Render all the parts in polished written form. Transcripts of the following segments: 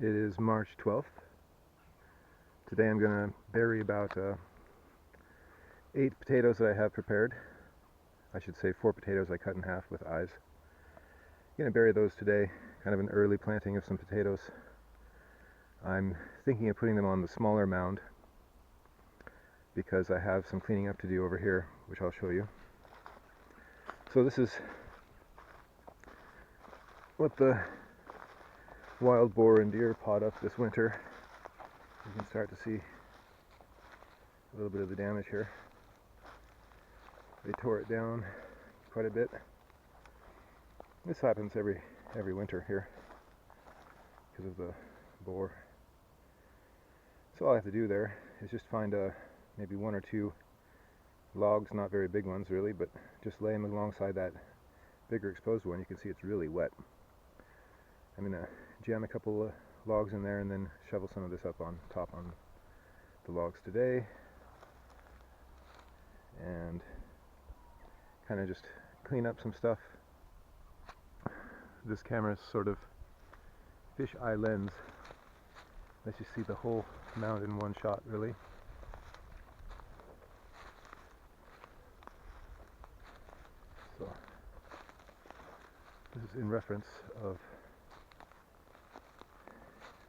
It is March 12th. Today I'm going to bury about 8 potatoes that I have prepared. I should say 4 potatoes I cut in half with eyes. I'm going to bury those today, kind of an early planting of some potatoes. I'm thinking of putting them on the smaller mound because I have some cleaning up to do over here, which I'll show you. So this is what the wild boar and deer pawed up this winter. You can start to see a little bit of the damage here. They tore it down quite a bit. This happens every winter here because of the boar. So all I have to do there is just find maybe 1 or 2 logs, not very big ones really, but just lay them alongside that bigger exposed one. You can see it's really wet. I'm going to jam a couple of logs in there and then shovel some of this up on top on the logs today, and kind of just clean up some stuff. This camera's sort of fish eye lens lets you see the whole mound in one shot, really. So this is in reference of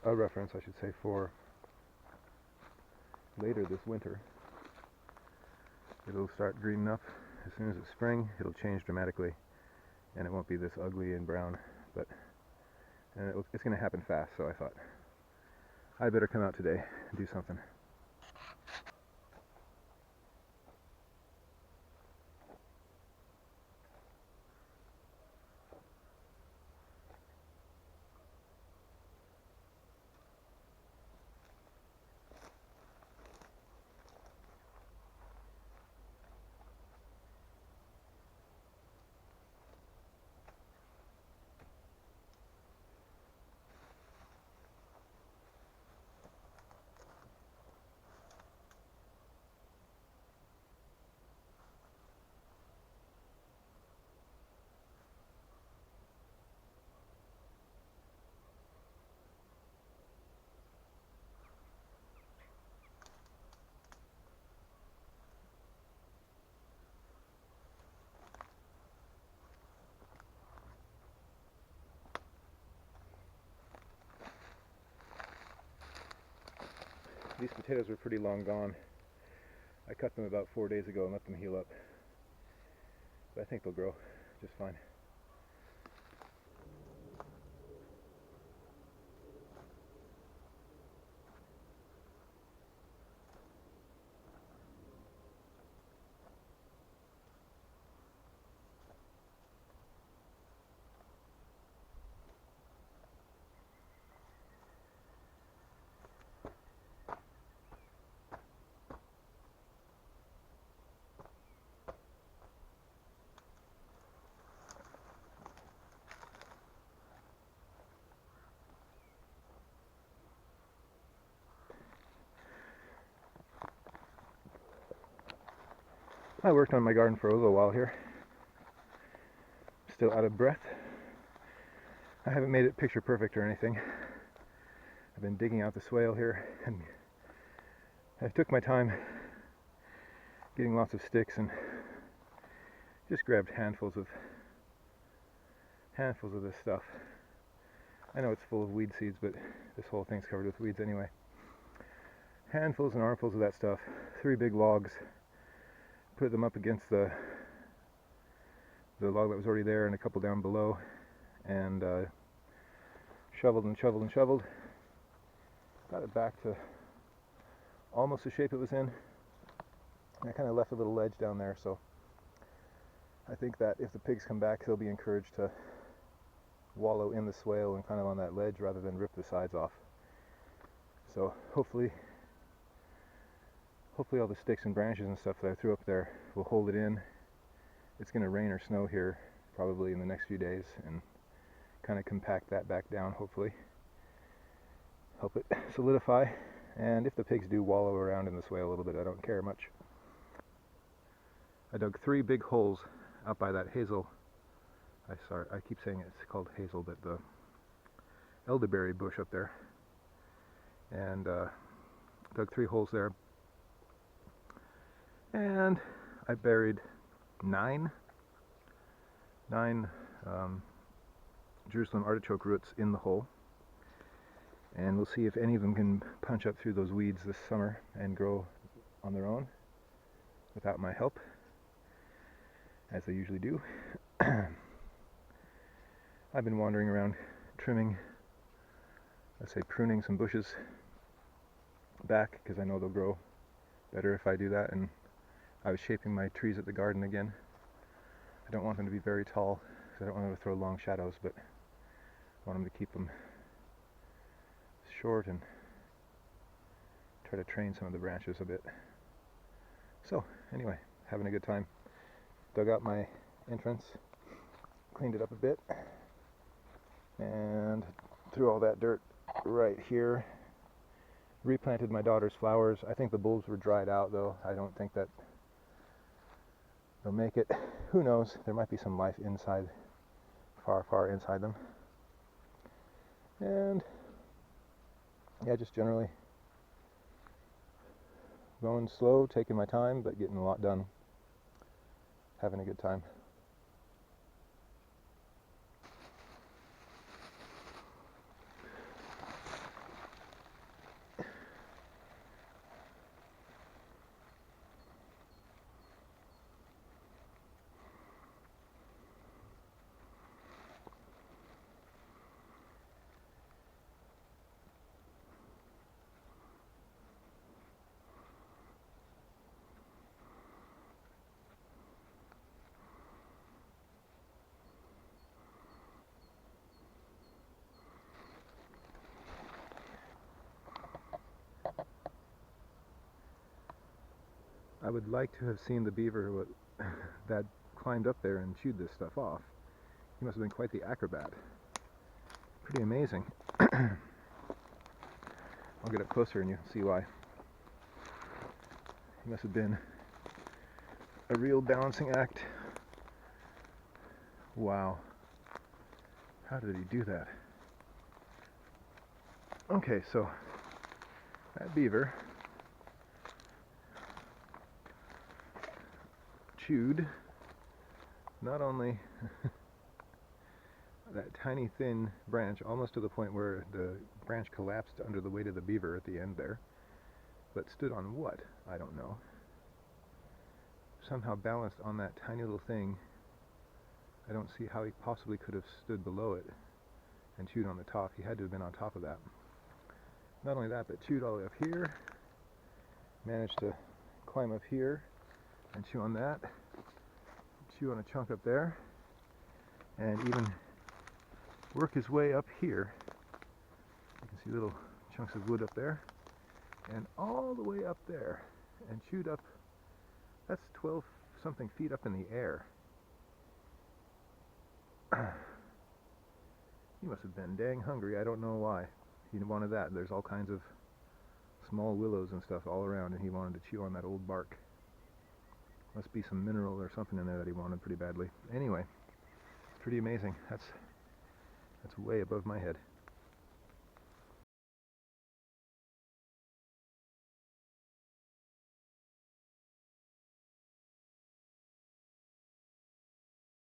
a reference, I should say, for later this winter. It'll start greening up as soon as it's spring. It'll change dramatically, and it won't be this ugly and brown, but it's going to happen fast. So I thought I'd better come out today and do something. These potatoes were pretty long gone. I cut them about 4 days ago and let them heal up, but I think they'll grow just fine. I worked on my garden for a little while here. Still out of breath. I haven't made it picture perfect or anything. I've been digging out the swale here, and I took my time getting lots of sticks and just grabbed handfuls of this stuff. I know it's full of weed seeds, but this whole thing's covered with weeds anyway. Handfuls and armfuls of that stuff. 3 big logs. Put them up against the log that was already there and a couple down below, and shoveled and shoveled and shoveled. Got it back to almost the shape it was in. And I kind of left a little ledge down there, so I think that if the pigs come back, they'll be encouraged to wallow in the swale and kind of on that ledge rather than rip the sides off. So hopefully all the sticks and branches and stuff that I threw up there will hold it in. It's going to rain or snow here probably in the next few days and kind of compact that back down, hopefully. Help it solidify. And if the pigs do wallow around in the swale a little bit, I don't care much. I dug 3 big holes out by that hazel. I keep saying it's called hazel, but the elderberry bush up there. and dug 3 holes there, and I buried 9 Jerusalem artichoke roots in the hole, and we'll see if any of them can punch up through those weeds this summer and grow on their own without my help, as they usually do. I've been wandering around trimming, let's say pruning some bushes back, because I know they'll grow better if I do that, and I was shaping my trees at the garden again. I don't want them to be very tall, because I don't want them to throw long shadows, but I want them to keep them short and try to train some of the branches a bit. So anyway, having a good time. Dug out my entrance, cleaned it up a bit, and threw all that dirt right here. Replanted my daughter's flowers. I think the bulbs were dried out though. I don't think that they'll make it. Who knows? There might be some life inside, far inside them. And yeah, just generally going slow, taking my time, but getting a lot done. Having a good time. I would like to have seen the beaver that climbed up there and chewed this stuff off. He must have been quite the acrobat. Pretty amazing. I'll get up closer and you'll see why. He must have been a real balancing act. Wow. How did he do that? Okay, so that beaver chewed not only that tiny thin branch, almost to the point where the branch collapsed under the weight of the beaver at the end there, but stood on what? I don't know. Somehow balanced on that tiny little thing. I don't see how he possibly could have stood below it and chewed on the top. He had to have been on top of that. Not only that, but chewed all the way up here, managed to climb up here and chew on that, chew on a chunk up there, and even work his way up here. You can see little chunks of wood up there, and all the way up there, and chewed up, that's 12 something feet up in the air. He must have been dang hungry. I don't know why he wanted that. There's all kinds of small willows and stuff all around, and he wanted to chew on that old bark. Must be some mineral or something in there that he wanted pretty badly. Anyway, pretty amazing. That's way above my head.